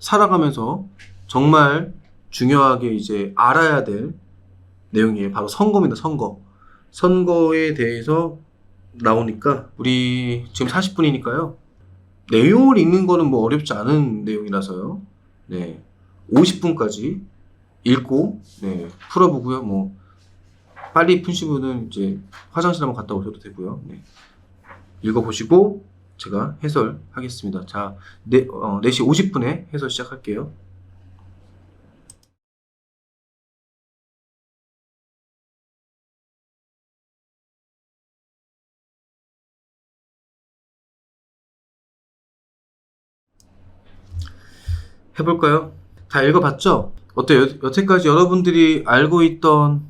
살아가면서 정말 중요하게 이제 알아야 될 내용이에요. 바로 선거입니다. 선거. 선거에 대해서 나오니까 우리 지금 40분이니까요. 내용을 읽는 거는 뭐 어렵지 않은 내용이라서요. 네. 50분까지 읽고 네, 풀어보고요. 뭐 빨리 푸신 분은 이제 화장실 한번 갔다 오셔도 되고요. 네. 읽어보시고 제가 해설하겠습니다. 자, 4시 50분에 해설 시작할게요. 해볼까요? 다 읽어봤죠? 어때요? 여태까지 여러분들이 알고 있던,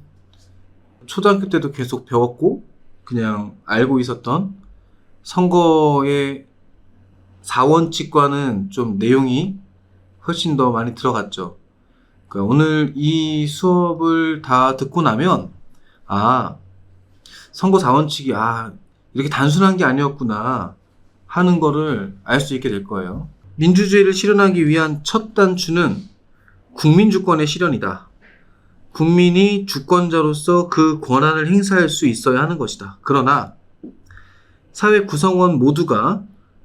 초등학교 때도 계속 배웠고 그냥 알고 있었던 선거의 4원칙과는 좀 내용이 훨씬 더 많이 들어갔죠. 그러니까 오늘 이 수업을 다 듣고 나면 선거 4원칙이 이렇게 단순한 게 아니었구나 하는 거를 알 수 있게 될 거예요. 민주주의를 실현하기 위한 첫 단추는 국민주권의 실현이다. 국민이 주권자로서 그 권한을 행사할 수 있어야 하는 것이다. 그러나 사회 구성원 모두가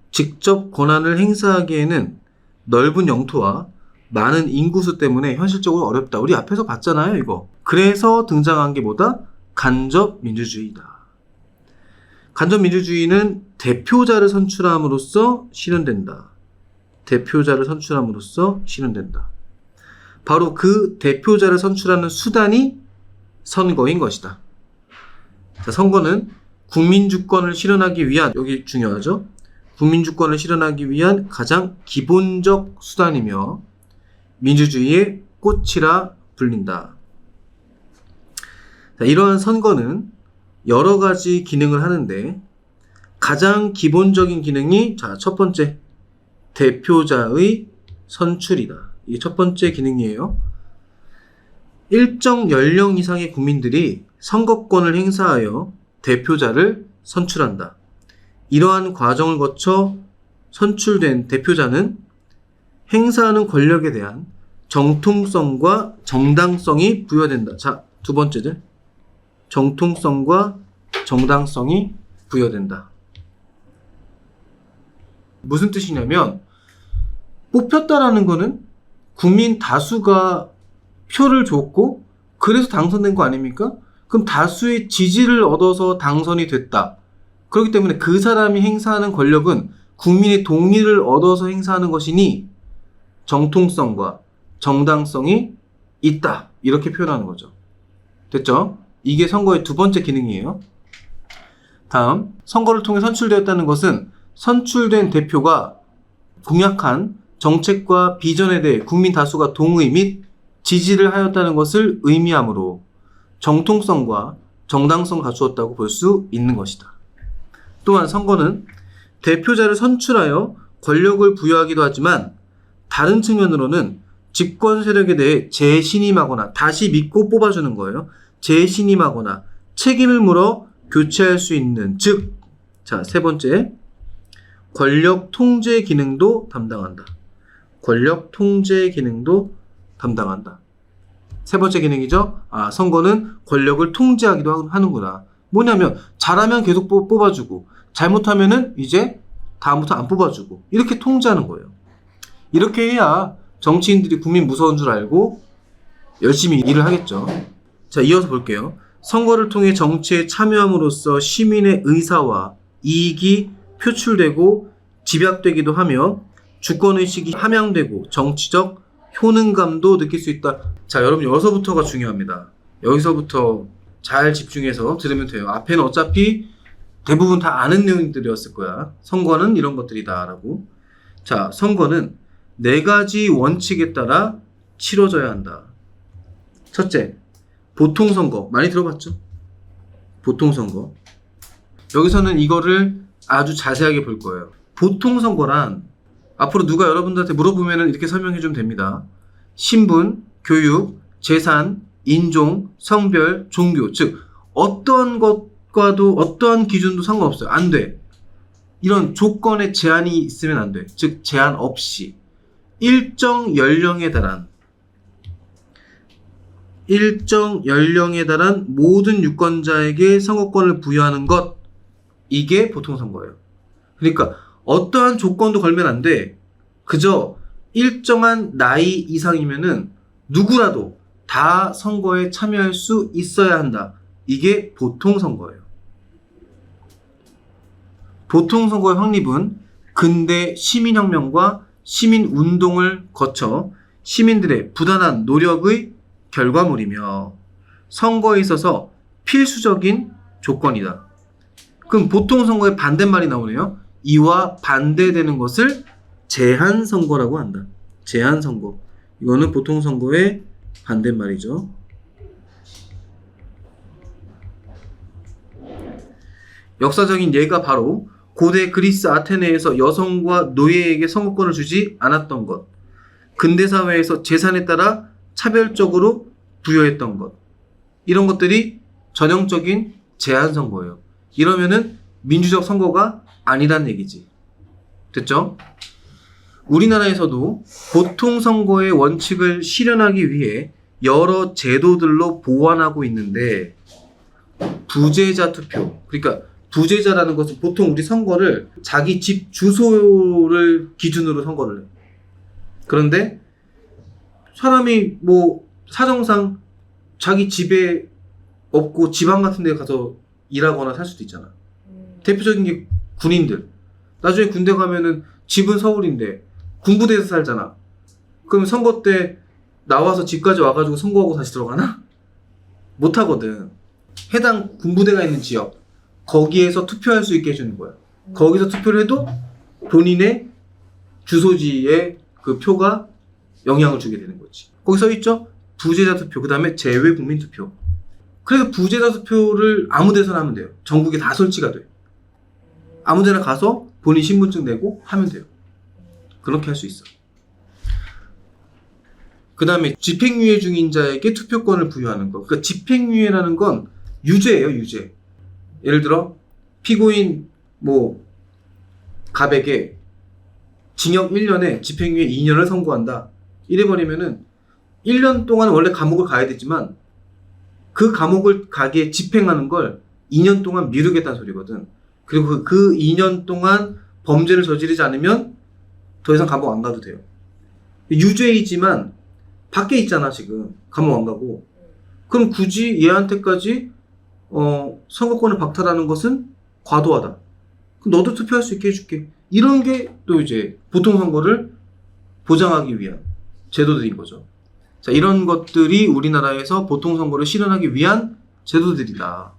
직접 권한을 행사하기에는 넓은 영토와 많은 인구수 때문에 현실적으로 어렵다. 우리 앞에서 봤잖아요, 이거. 그래서 등장한 게 뭐다? 간접민주주의다. 간접민주주의는 대표자를 선출함으로써 실현된다. 대표자를 선출함으로써 실현된다. 바로 그 대표자를 선출하는 수단이 선거인 것이다. 자, 선거는 국민주권을 실현하기 위한, 여기 중요하죠? 국민주권을 실현하기 위한 가장 기본적 수단이며 민주주의의 꽃이라 불린다. 자, 이러한 선거는 여러 가지 기능을 하는데 가장 기본적인 기능이 첫 번째, 대표자의 선출이다. 이게 첫 번째 기능이에요. 일정 연령 이상의 국민들이 선거권을 행사하여 대표자를 선출한다. 이러한 과정을 거쳐 선출된 대표자는 행사하는 권력에 대한 정통성과 정당성이 부여된다. 자, 두 번째들. 정통성과 정당성이 부여된다. 무슨 뜻이냐면, 뽑혔다라는 거는 국민 다수가 표를 줬고 그래서 당선된 거 아닙니까? 그럼 다수의 지지를 얻어서 당선이 됐다. 그렇기 때문에 그 사람이 행사하는 권력은 국민의 동의를 얻어서 행사하는 것이니 정통성과 정당성이 있다. 이렇게 표현하는 거죠. 됐죠? 이게 선거의 두 번째 기능이에요. 다음, 선거를 통해 선출되었다는 것은 선출된 대표가 공약한 정책과 비전에 대해 국민 다수가 동의 및 지지를 하였다는 것을 의미하므로 정통성과 정당성을 갖추었다고 볼 수 있는 것이다. 또한 선거는 대표자를 선출하여 권력을 부여하기도 하지만 다른 측면으로는 집권 세력에 대해 재신임하거나 다시 믿고 뽑아주는 거예요. 재신임하거나 책임을 물어 교체할 수 있는, 즉, 세 번째, 권력 통제 기능도 담당한다. 권력 통제 기능도 담당한다. 세 번째 기능이죠. 선거는 권력을 통제하기도 하는구나. 뭐냐면 잘하면 계속 뽑아주고 잘못하면은 이제 다음부터 안 뽑아주고 이렇게 통제하는 거예요. 이렇게 해야 정치인들이 국민 무서운 줄 알고 열심히 일을 하겠죠. 자, 이어서 볼게요. 선거를 통해 정치에 참여함으로써 시민의 의사와 이익이 표출되고 집약되기도 하며 주권의식이 함양되고 정치적 효능감도 느낄 수 있다. 자, 여러분 여기서부터가 중요합니다. 여기서부터 잘 집중해서 들으면 돼요. 앞에는 어차피 대부분 다 아는 내용들이었을 거야. 선거는 이런 것들이다 라고. 자, 선거는 4가지 원칙에 따라 치러져야 한다. 첫째, 보통선거. 많이 들어봤죠? 보통선거. 여기서는 이거를 아주 자세하게 볼 거예요. 보통선거란, 앞으로 누가 여러분들한테 물어보면 이렇게 설명해 주면 됩니다. 신분, 교육, 재산, 인종, 성별, 종교, 즉 어떠한 것과도 어떠한 기준도 상관없어요. 안 돼. 이런 조건에 제한이 있으면 안 돼. 즉 제한 없이 일정 연령에 달한 모든 유권자에게 선거권을 부여하는 것, 이게 보통선거예요. 그러니까 어떠한 조건도 걸면 안 돼. 그저 일정한 나이 이상이면은 누구라도 다 선거에 참여할 수 있어야 한다. 이게 보통선거예요. 보통선거의 확립은 근대 시민혁명과 시민운동을 거쳐 시민들의 부단한 노력의 결과물이며 선거에 있어서 필수적인 조건이다. 그럼 보통선거의 반대말이 나오네요. 이와 반대되는 것을 제한선거라고 한다. 제한선거. 이거는 보통선거의 반대말이죠. 역사적인 예가 바로 고대 그리스 아테네에서 여성과 노예에게 선거권을 주지 않았던 것, 근대사회에서 재산에 따라 차별적으로 부여했던 것, 이런 것들이 전형적인 제한선거예요. 이러면은 민주적 선거가 아니란 얘기지. 됐죠? 우리나라에서도 보통선거의 원칙을 실현하기 위해 여러 제도들로 보완하고 있는데, 부재자 투표, 그러니까 부재자라는 것은 보통 우리 선거를 자기 집 주소를 기준으로 선거를 해. 그런데 사람이 뭐 사정상 자기 집에 없고 지방 같은 데 가서 일하거나 살 수도 있잖아. 대표적인 게 군인들. 나중에 군대 가면은 집은 서울인데 군부대에서 살잖아. 그럼 선거 때 나와서 집까지 와가지고 선거하고 다시 들어가나? 못하거든. 해당 군부대가 있는 지역, 거기에서 투표할 수 있게 해주는 거야. 거기서 투표를 해도 본인의 주소지에 그 표가 영향을 주게 되는 거지. 거기 써 있죠? 부재자 투표, 그 다음에 제외 국민 투표. 그래서 부재자 투표를 아무 데서나 하면 돼요. 전국에 다 설치가 돼. 아무 데나 가서 본인 신분증 내고 하면 돼요. 그렇게 할 수 있어. 그 다음에 집행유예 중인 자에게 투표권을 부여하는 거. 그러니까 집행유예라는 건 유죄예요, 유죄. 예를 들어 피고인 뭐 갑에게 징역 1년에 집행유예 2년을 선고한다. 이래버리면은 1년 동안 원래 감옥을 가야 되지만 그 감옥을 가게 집행하는 걸 2년 동안 미루겠다는 소리거든. 그리고 그 2년 동안 범죄를 저지르지 않으면 더 이상 감옥 안 가도 돼요. 유죄이지만 밖에 있잖아, 지금. 감옥 안 가고. 그럼 굳이 얘한테까지 선거권을 박탈하는 것은 과도하다. 그럼 너도 투표할 수 있게 해줄게. 이런 게 또 이제 보통선거를 보장하기 위한 제도들인 거죠. 자, 이런 것들이 우리나라에서 보통선거를 실현하기 위한 제도들이다.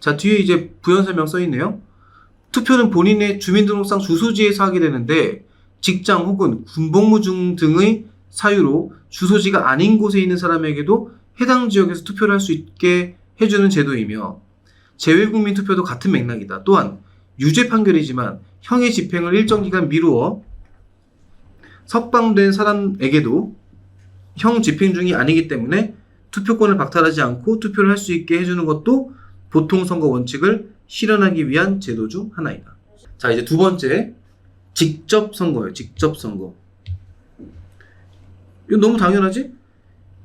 자, 뒤에 이제 부연설명 써있네요. 투표는 본인의 주민등록상 주소지에서 하게 되는데 직장 혹은 군복무 중 등의 사유로 주소지가 아닌 곳에 있는 사람에게도 해당 지역에서 투표를 할 수 있게 해주는 제도이며, 제외국민 투표도 같은 맥락이다. 또한 유죄 판결이지만 형의 집행을 일정 기간 미루어 석방된 사람에게도 형 집행 중이 아니기 때문에 투표권을 박탈하지 않고 투표를 할 수 있게 해주는 것도 보통선거 원칙을 실현하기 위한 제도 중 하나이다. 자, 이제 두 번째, 직접선거예요. 직접선거. 이거 너무 당연하지?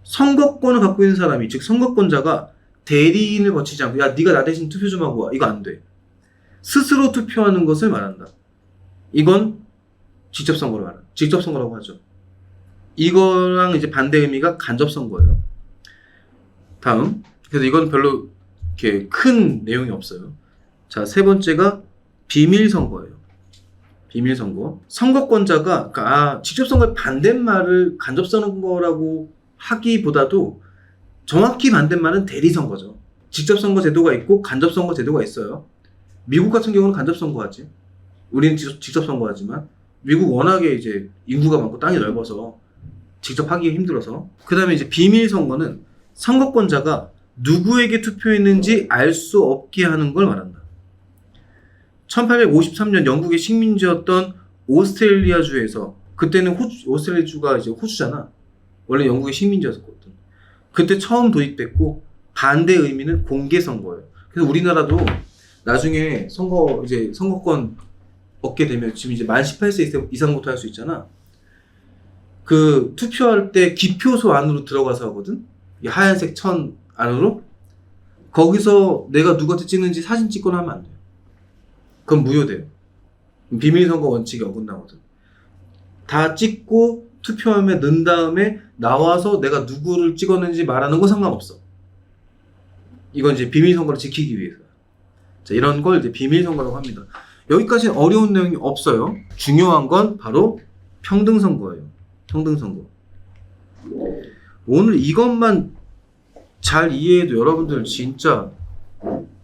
선거권을 갖고 있는 사람이, 즉 선거권자가 대리인을 거치지 않고, 야, 네가 나 대신 투표 좀 하고 와. 이거 안 돼. 스스로 투표하는 것을 말한다. 이건 직접선거를 말한다. 직접선거라고 하죠. 이거랑 이제 반대 의미가 간접선거예요. 다음. 그래서 이건 별로 이렇게 큰 내용이 없어요. 자, 세 번째가 비밀선거예요. 비밀선거. 선거권자가, 직접선거의 반대말을 간접선거라고 하기보다도 정확히 반대말은 대리선거죠. 직접선거 제도가 있고 간접선거 제도가 있어요. 미국 같은 경우는 간접선거하지. 우리는 직접선거하지만, 미국 워낙에 이제 인구가 많고 땅이 넓어서 직접 하기 힘들어서. 그 다음에 이제 비밀선거는 선거권자가 누구에게 투표했는지 알 수 없게 하는 걸 말한다. 1853년 영국의 식민지였던 오스트레일리아주에서, 그때는 오스트레일리아주가 이제 호주잖아. 원래 영국의 식민지였었거든. 그때 처음 도입됐고, 반대 의미는 공개선거예요. 그래서 우리나라도 나중에 선거권 얻게 되면, 지금 이제 만 18세 이상부터 할 수 있잖아. 그 투표할 때 기표소 안으로 들어가서 하거든? 이 하얀색 천 안으로? 거기서 내가 누구한테 찍는지 사진 찍거나 하면 안 돼요. 그건 무효돼요. 비밀선거 원칙이 어긋나거든. 다 찍고 투표함에 넣은 다음에 나와서 내가 누구를 찍었는지 말하는 건 상관없어. 이건 이제 비밀선거를 지키기 위해서. 자, 이런 걸 이제 비밀선거라고 합니다. 여기까지는 어려운 내용이 없어요. 중요한 건 바로 평등선거예요. 평등선거. 오늘 이것만 잘 이해해도 여러분들 진짜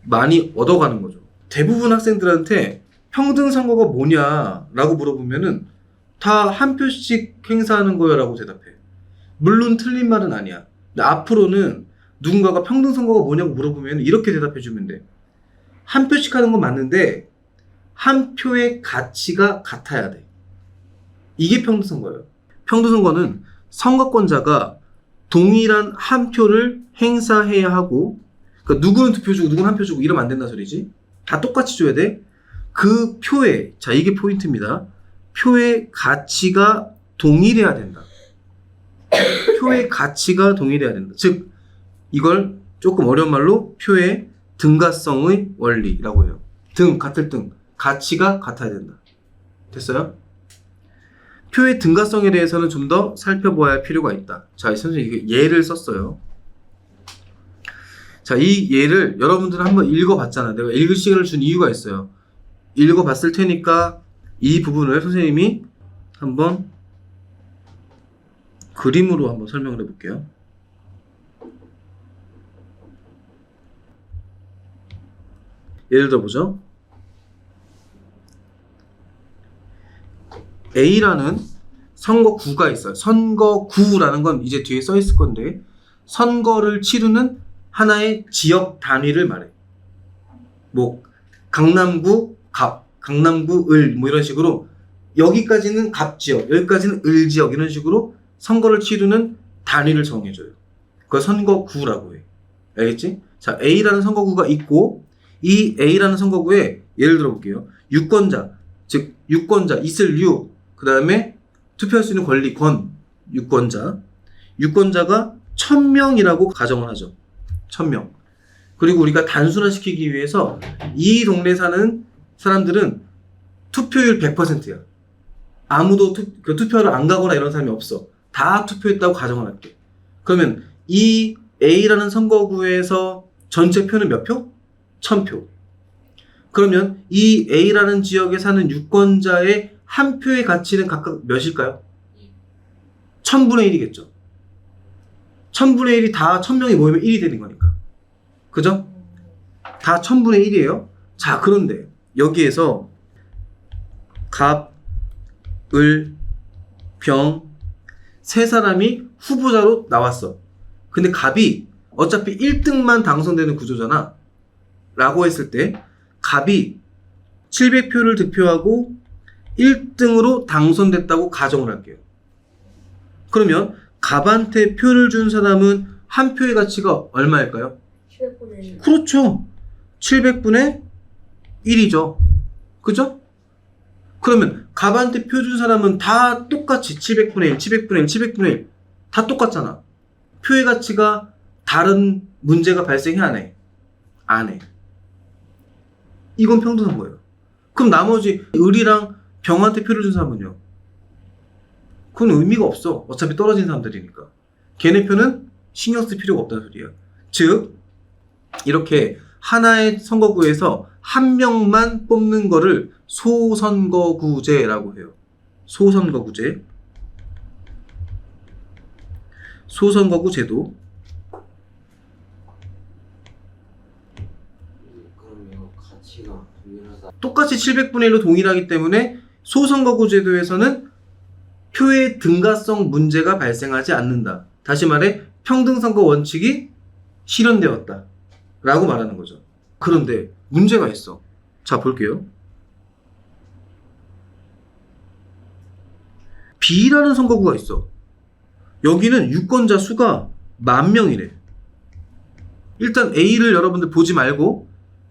많이 얻어가는 거죠. 대부분 학생들한테 평등선거가 뭐냐라고 물어보면은 다 한 표씩 행사하는 거야 라고 대답해. 물론 틀린 말은 아니야. 근데 앞으로는 누군가가 평등선거가 뭐냐고 물어보면 이렇게 대답해 주면 돼. 한 표씩 하는 건 맞는데 한 표의 가치가 같아야 돼. 이게 평등선거예요. 평등선거는 선거권자가 동일한 한 표를 행사해야 하고, 그러니까 누구는 2표 주고 누구는 1표 주고 이러면 안 된다 소리지. 다 똑같이 줘야 돼. 그 표의, 자 이게 포인트입니다. 표의 가치가 동일해야 된다. 표의 가치가 동일해야 된다. 즉 이걸 조금 어려운 말로 표의 등가성의 원리라고 해요. 등, 같을 등, 가치가 같아야 된다. 됐어요? 표의 등가성에 대해서는 좀 더 살펴봐야 할 필요가 있다. 자, 선생님이 예를 썼어요. 자, 이 예를 여러분들은 한번 읽어봤잖아. 내가 읽을 시간을 준 이유가 있어요. 읽어봤을 테니까 이 부분을 선생님이 한번 그림으로 한번 설명을 해볼게요. 예를 들어보죠. A라는 선거구가 있어요. 선거구라는 건 이제 뒤에 써 있을 건데, 선거를 치르는 하나의 지역 단위를 말해. 뭐 강남구 갑, 강남구 을, 뭐 이런 식으로 여기까지는 갑 지역, 여기까지는 을 지역 이런 식으로 선거를 치르는 단위를 정해줘요. 그걸 선거구라고 해. 알겠지? 자, A라는 선거구가 있고, 이 A라는 선거구에 예를 들어 볼게요. 유권자, 즉 유권자 있을 유, 그 다음에 투표할 수 있는 권리 권, 유권자가 1000명이라고 가정을 하죠. 1000명. 그리고 우리가 단순화시키기 위해서 이 동네에 사는 사람들은 투표율 100%야. 아무도 투표를 안 가거나 이런 사람이 없어. 다 투표했다고 가정을 할게. 그러면 이 A라는 선거구에서 전체 표는 몇 표? 1000표. 그러면 이 A라는 지역에 사는 유권자의 한 표의 가치는 각각 몇일까요? 1000분의 1이겠죠. 1000분의 1이 다 1000명이 모이면 1이 되는 거니까. 그죠? 다 1000분의 1이에요. 자, 그런데 여기에서 갑, 을, 병 세 사람이 후보자로 나왔어. 근데 갑이 어차피 1등만 당선되는 구조잖아 라고 했을 때 갑이 700표를 득표하고 1등으로 당선됐다고 가정을 할게요. 그러면 갑한테 표를 준 사람은 한 표의 가치가 얼마일까요? 700분의 1. 그렇죠. 700분의 1이죠. 그죠? 그러면 갑한테 표 준 사람은 다 똑같이 700분의 1, 700분의 1, 700분의 1 다 똑같잖아. 표의 가치가 다른 문제가 발생해 안 해? 안 해. 이건 평등선거예요. 그럼 나머지 을이랑 병한테 표를 준 사람은요? 그건 의미가 없어. 어차피 떨어진 사람들이니까. 걔네 표는 신경 쓸 필요가 없다는 소리야. 즉 이렇게 하나의 선거구에서 한 명만 뽑는 거를 소선거구제라고 해요. 소선거구제. 소선거구제도. 그러면 가치가 동일하다. 똑같이 700분의 1로 동일하기 때문에 소선거구제도에서는 표의 등가성 문제가 발생하지 않는다. 다시 말해 평등선거 원칙이 실현되었다 라고 말하는 거죠. 그런데 문제가 있어. 자, 볼게요. B라는 선거구가 있어. 여기는 유권자 수가 10,000명이래. 일단 A를 여러분들 보지 말고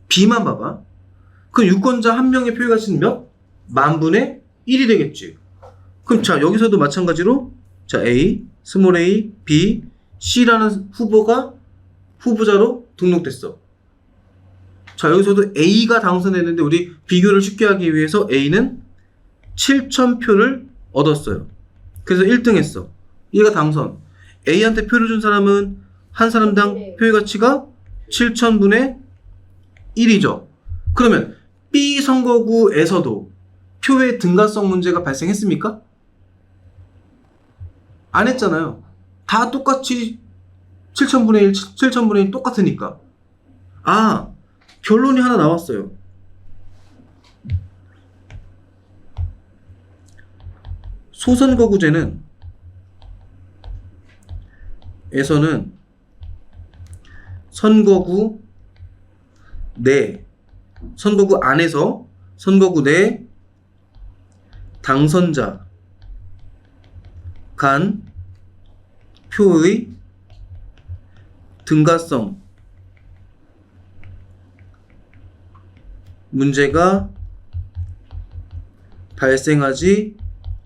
B만 봐봐. 그럼 유권자 한 명의 표의 가치는 몇? 10,000분의 1이 되겠지. 그럼 자, 여기서도 마찬가지로 자, A, 스몰 a, B, C라는 후보자로 등록됐어. 자, 여기서도 A가 당선됐는데 우리 비교를 쉽게 하기 위해서 A는 7,000표를 얻었어요. 그래서 1등 했어. 얘가 당선. A한테 표를 준 사람은 한 사람당 표의 가치가 7,000분의 1이죠. 그러면 B 선거구에서도 표의 등가성 문제가 발생했습니까? 안 했잖아요. 다 똑같이 7,000분의 1, 7,000분의 1 똑같으니까. 아, 결론이 하나 나왔어요. 소선거구제는 에서는 선거구 안에서 선거구 내 당선자 간 표의 등가성 문제가 발생하지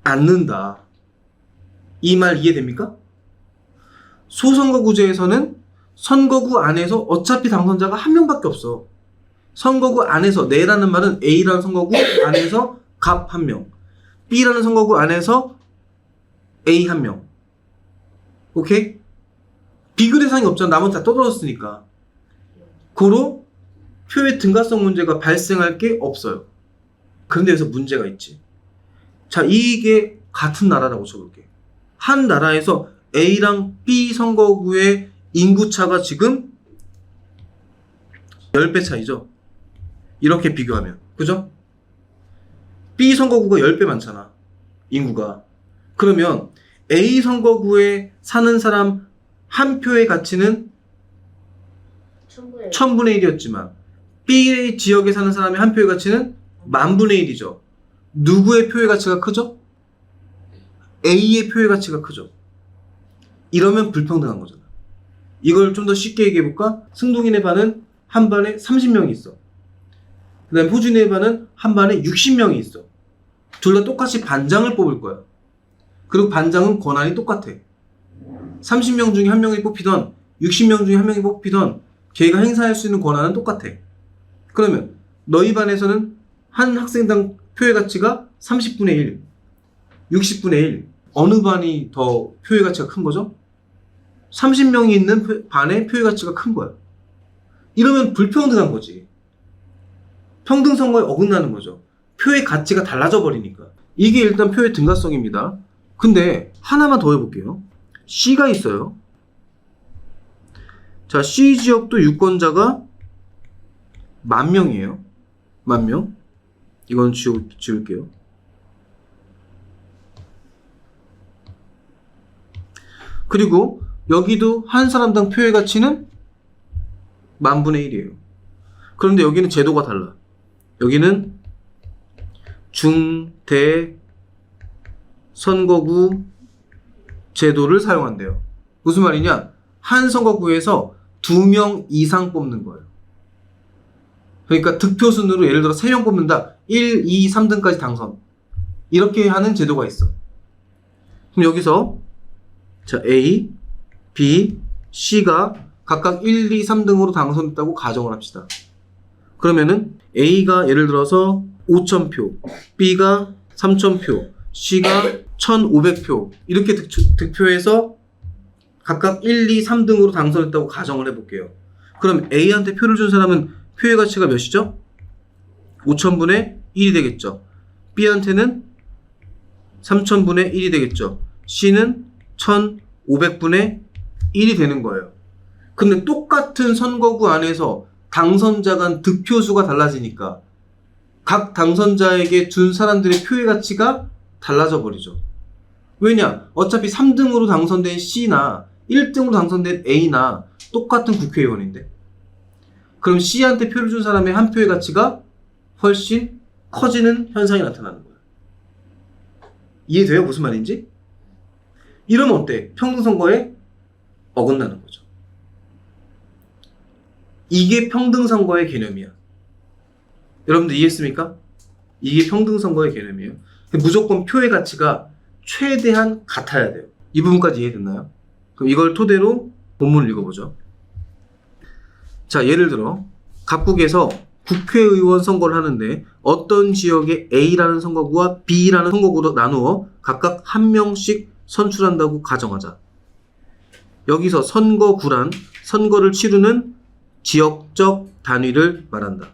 않는다. 이 말 이해됩니까? 소선거구제에서는 선거구 안에서 어차피 당선자가 한 명밖에 없어. 선거구 안에서 내라는 말은 A라는 선거구 안에서 갑 한 명, B라는 선거구 안에서 A 한 명. 오케이? 비교 대상이 없잖아. 나머지 다 떨어졌으니까. 고로 표의 등가성 문제가 발생할 게 없어요. 그런데 여기서 문제가 있지. 자, 이게 같은 나라라고 쳐볼게. 한 나라에서 A랑 B 선거구의 인구차가 지금 10배 차이죠. 이렇게 비교하면. 그죠? B 선거구가 10배 많잖아. 인구가. 그러면 A 선거구에 사는 사람 한 표의 가치는 1000분의 1이었지만 B 지역에 사는 사람의 한 표의 가치는 10,000분의 1이죠. 누구의 표의 가치가 크죠? A의 표의 가치가 크죠. 이러면 불평등한 거잖아. 이걸 좀 더 쉽게 얘기해볼까? 승동이네 반은 한 반에 30명이 있어. 그 다음 호준이네 반은 한 반에 60명이 있어. 둘 다 똑같이 반장을 뽑을 거야. 그리고 반장은 권한이 똑같아. 30명 중에 한 명이 뽑히던 60명 중에 한 명이 뽑히던 걔가 행사할 수 있는 권한은 똑같아. 그러면 너희 반에서는 한 학생당 표의 가치가 30분의 1, 60분의 1. 어느 반이 더 표의 가치가 큰 거죠? 30명이 있는 반의 표의 가치가 큰 거야. 이러면 불평등한 거지. 평등선거에 어긋나는 거죠. 표의 가치가 달라져 버리니까. 이게 일단 표의 등가성입니다. 근데 하나만 더 해볼게요. C가 있어요. 자, C 지역도 유권자가 10,000명이에요. 10,000명. 이건 지울게요. 그리고 여기도 한 사람당 표의 가치는 10,000분의 1이에요. 그런데 여기는 제도가 달라. 여기는 중, 대, 선거구 제도를 사용한대요. 무슨 말이냐? 한 선거구에서 2명 이상 뽑는 거예요. 그러니까 득표 순으로 예를 들어 3명 뽑는다. 1, 2, 3등까지 당선. 이렇게 하는 제도가 있어. 그럼 여기서 자, A, B, C가 각각 1, 2, 3등으로 당선됐다고 가정을 합시다. 그러면은 A가 예를 들어서 5,000표, B가 3,000표, C가 1,500표 이렇게 득표해서 각각 1, 2, 3등으로 당선했다고 가정을 해볼게요. 그럼 A한테 표를 준 사람은 표의 가치가 몇이죠? 5,000분의 1이 되겠죠. B한테는 3,000분의 1이 되겠죠. C는 1,500분의 1이 되는 거예요. 근데 똑같은 선거구 안에서 당선자 간 득표수가 달라지니까 각 당선자에게 준 사람들의 표의 가치가 달라져 버리죠. 왜냐? 어차피 3등으로 당선된 C나 1등으로 당선된 A나 똑같은 국회의원인데. 그럼 C한테 표를 준 사람의 한 표의 가치가 훨씬 커지는 현상이 나타나는 거예요. 이해돼요? 무슨 말인지? 이러면 어때? 평등선거에 어긋나는 거죠. 이게 평등선거의 개념이야. 여러분들 이해했습니까? 이게 평등선거의 개념이에요. 무조건 표의 가치가 최대한 같아야 돼요. 이 부분까지 이해됐나요? 그럼 이걸 토대로 본문을 읽어보죠. 자, 예를 들어 각국에서 국회의원 선거를 하는데 어떤 지역에 A라는 선거구와 B라는 선거구로 나누어 각각 한 명씩 선출한다고 가정하자. 여기서 선거구란 선거를 치르는 지역적 단위를 말한다.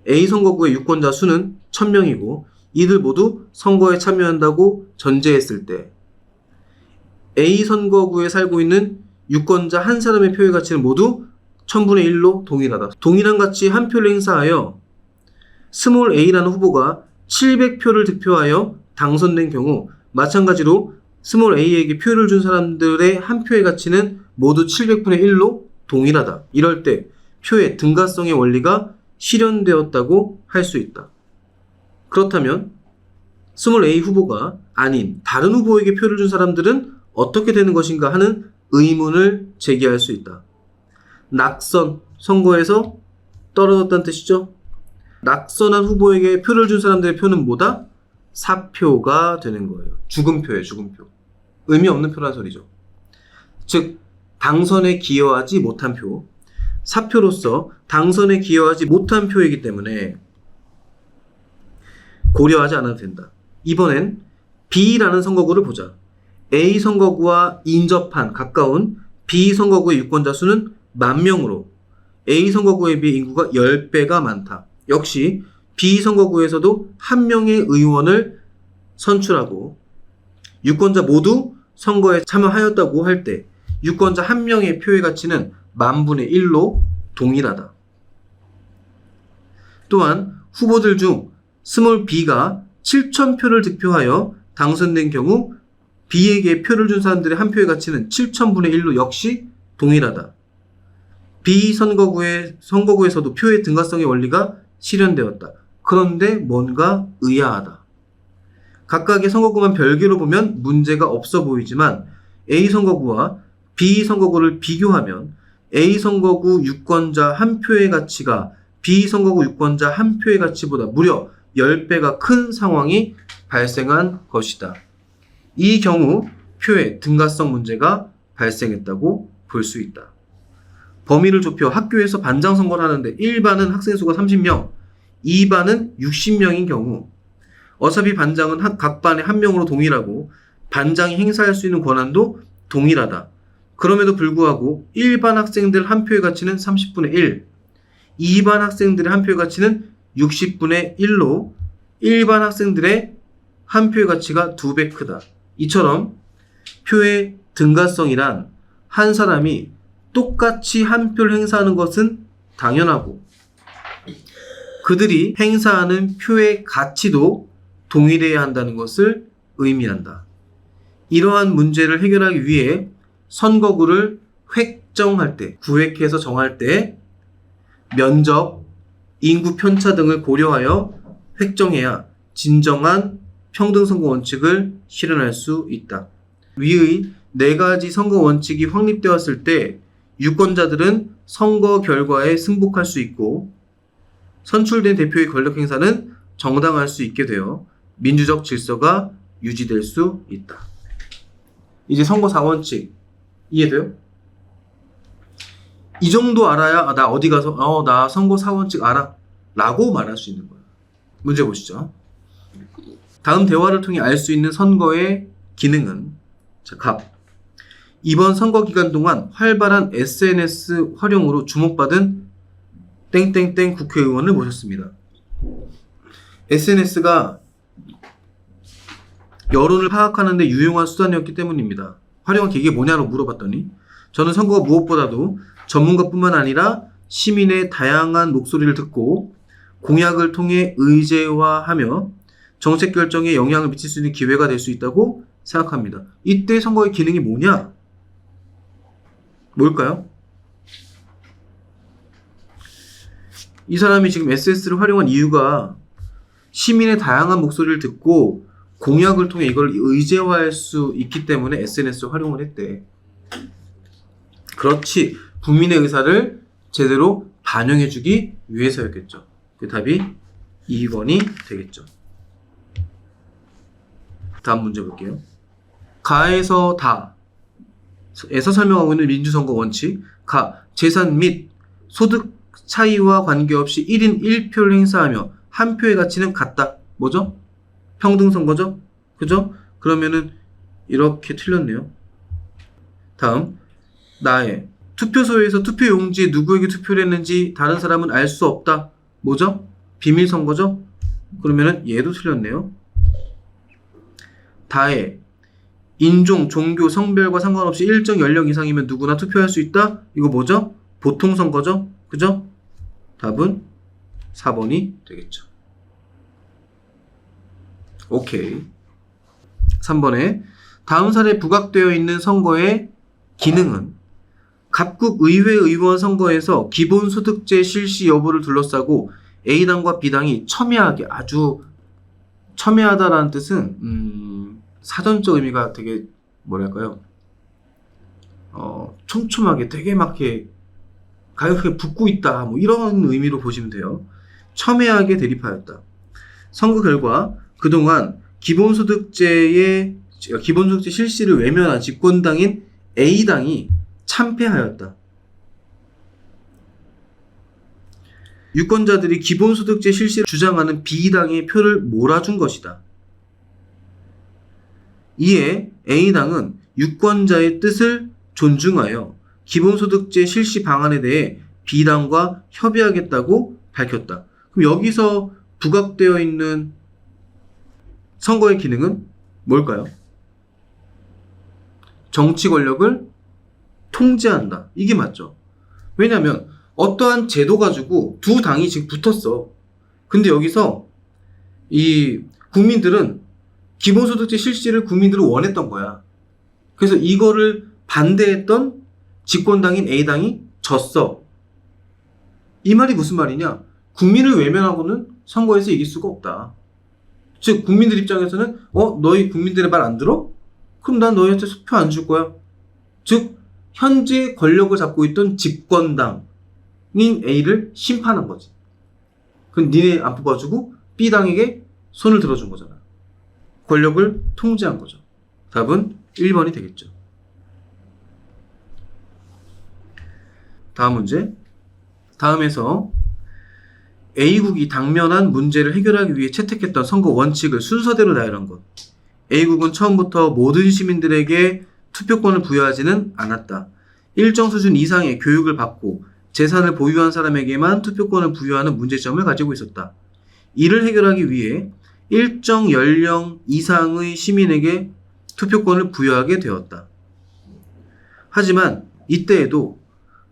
A 선거구의 유권자 수는 1000명이고 이들 모두 선거에 참여한다고 전제했을 때 A 선거구에 살고 있는 유권자 한 사람의 표의 가치는 모두 1000분의 1로 동일하다. 동일한 가치 한 표를 행사하여 스몰 a라는 후보가 700표를 득표하여 당선된 경우 마찬가지로 스몰 a에게 표를 준 사람들의 한 표의 가치는 모두 700분의 1로 동일하다. 이럴 때 표의 등가성의 원리가 실현되었다고 할 수 있다. 그렇다면 스몰 a 후보가 아닌 다른 후보에게 표를 준 사람들은 어떻게 되는 것인가 하는 의문을 제기할 수 있다. 낙선, 선거에서 떨어졌다는 뜻이죠. 낙선한 후보에게 표를 준 사람들의 표는 뭐다? 사표가 되는 거예요. 죽은 표예요, 죽은 표. 의미 없는 표란 소리죠. 즉, 당선에 기여하지 못한 표, 사표로서 당선에 기여하지 못한 표이기 때문에 고려하지 않아도 된다. 이번엔 B라는 선거구를 보자. A 선거구와 인접한 가까운 B 선거구의 유권자 수는 10,000명으로 A 선거구에 비해 인구가 10배가 많다. 역시 B 선거구에서도 한 명의 의원을 선출하고 유권자 모두 선거에 참여하였다고 할 때 유권자 한 명의 표의 가치는 10,000분의 1로 동일하다. 또한 후보들 중 스몰 b가 7,000표를 득표하여 당선된 경우 b에게 표를 준 사람들의 한 표의 가치는 7,000분의 1로 역시 동일하다. B 선거구에서도 표의 등가성의 원리가 실현되었다. 그런데 뭔가 의아하다. 각각의 선거구만 별개로 보면 문제가 없어 보이지만 A 선거구와 B 선거구를 비교하면 A 선거구 유권자 한 표의 가치가 B 선거구 유권자 한 표의 가치보다 무려 10배가 큰 상황이 발생한 것이다. 이 경우 표의 등가성 문제가 발생했다고 볼 수 있다. 범위를 좁혀 학교에서 반장 선거를 하는데 1반은 학생 수가 30명, 2반은 60명인 경우 어차피 반장은 각 반에 한 명으로 동일하고 반장이 행사할 수 있는 권한도 동일하다. 그럼에도 불구하고 1반 학생들 한 표의 가치는 30분의 1, 2반 학생들의 한 표의 가치는 60분의 1로 1반 학생들의 한 표의 가치가 2배 크다. 이처럼 표의 등가성이란 한 사람이 똑같이 한 표를 행사하는 것은 당연하고 그들이 행사하는 표의 가치도 동일해야 한다는 것을 의미한다. 이러한 문제를 해결하기 위해 선거구를 획정할 때, 구획해서 정할 때 면적, 인구 편차 등을 고려하여 획정해야 진정한 평등선거 원칙을 실현할 수 있다. 위의 4가지 선거 원칙이 확립되었을 때 유권자들은 선거 결과에 승복할 수 있고 선출된 대표의 권력 행사는 정당할 수 있게 되어 민주적 질서가 유지될 수 있다. 이제 선거 4원칙 이해돼요? 이 정도 알아야 나 어디 가서 나 선거 4원칙 알아 라고 말할 수 있는 거예요. 문제 보시죠. 다음 대화를 통해 알 수 있는 선거의 기능은 자, 갑. 이번 선거 기간 동안 활발한 SNS 활용으로 주목받은 땡땡땡 국회의원을 모셨습니다. SNS가 여론을 파악하는 데 유용한 수단이었기 때문입니다. 활용한 계기가 뭐냐고 물어봤더니 저는 선거가 무엇보다도 전문가뿐만 아니라 시민의 다양한 목소리를 듣고 공약을 통해 의제화하며 정책 결정에 영향을 미칠 수 있는 기회가 될 수 있다고 생각합니다. 이때 선거의 기능이 뭐냐? 뭘까요? 이 사람이 지금 SNS를 활용한 이유가 시민의 다양한 목소리를 듣고 공약을 통해 이걸 의제화할 수 있기 때문에 SNS를 활용을 했대. 그렇지. 국민의 의사를 제대로 반영해주기 위해서였겠죠. 그 답이 2번이 되겠죠. 다음 문제 볼게요. 가에서 다에서 설명하고 있는 민주선거 원칙. 가, 재산 및 소득 차이와 관계없이 1인 1표를 행사하며 한 표의 가치는 같다. 뭐죠? 평등선거죠? 그죠? 그러면은 이렇게 틀렸네요. 다음, 나의 투표소에서 투표용지에 누구에게 투표를 했는지 다른 사람은 알 수 없다. 뭐죠? 비밀선거죠? 그러면은 얘도 틀렸네요. 다의 인종, 종교, 성별과 상관없이 일정 연령 이상이면 누구나 투표할 수 있다. 이거 뭐죠? 보통선거죠? 그죠? 답은 4번이 되겠죠. 오케이. 3번에 다음 사례에 부각되어 있는 선거의 기능은 각국 의회 의원 선거에서 기본소득제 실시 여부를 둘러싸고 A당과 B당이 첨예하게, 아주 첨예하다라는 뜻은 사전적 의미가 되게 뭐랄까요, 촘촘하게 되게 막 이렇게 가격하게 붙고 있다, 뭐 이런 의미로 보시면 돼요. 첨예하게 대립하였다. 선거 결과 그동안 기본소득제 실시를 외면한 집권당인 A당이 참패하였다. 유권자들이 기본소득제 실시를 주장하는 B당의 표를 몰아준 것이다. 이에 A당은 유권자의 뜻을 존중하여 기본소득제 실시 방안에 대해 B당과 협의하겠다고 밝혔다. 그럼 여기서 부각되어 있는 선거의 기능은 뭘까요? 정치 권력을 통제한다. 이게 맞죠. 왜냐하면 어떠한 제도 가지고 두 당이 지금 붙었어. 근데 여기서 이 국민들은 기본소득제 실시를 국민들은 원했던 거야. 그래서 이거를 반대했던 집권당인 A당이 졌어. 이 말이 무슨 말이냐? 국민을 외면하고는 선거에서 이길 수가 없다. 즉 국민들 입장에서는 너희 국민들의 말 안 들어? 그럼 난 너희한테 표 안 줄 거야. 즉 현재 권력을 잡고 있던 집권당인 A를 심판한 거지. 그럼 니네 안 뽑아주고 B당에게 손을 들어준 거잖아. 권력을 통제한 거죠. 답은 1번이 되겠죠. 다음 문제. 다음에서 A국이 당면한 문제를 해결하기 위해 채택했던 선거 원칙을 순서대로 나열한 것. A국은 처음부터 모든 시민들에게 투표권을 부여하지는 않았다. 일정 수준 이상의 교육을 받고 재산을 보유한 사람에게만 투표권을 부여하는 문제점을 가지고 있었다. 이를 해결하기 위해 일정 연령 이상의 시민에게 투표권을 부여하게 되었다. 하지만 이때에도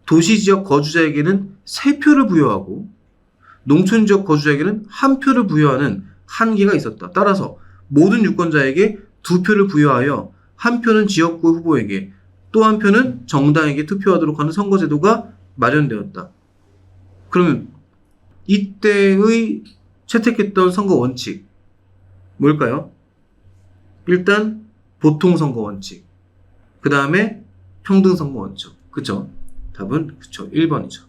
도시지역 거주자에게는 3표를 부여하고 농촌지역 거주자에게는 1표를 부여하는 한계가 있었다. 따라서 모든 유권자에게 2표를 부여하여 1표는 지역구 후보에게 또 1표는 정당에게 투표하도록 하는 선거제도가 마련되었다. 그러면 이때의 채택했던 선거 원칙 뭘까요? 일단 보통선거 원칙, 그 다음에 평등선거 원칙. 그쵸? 답은 그쵸, 1번이죠.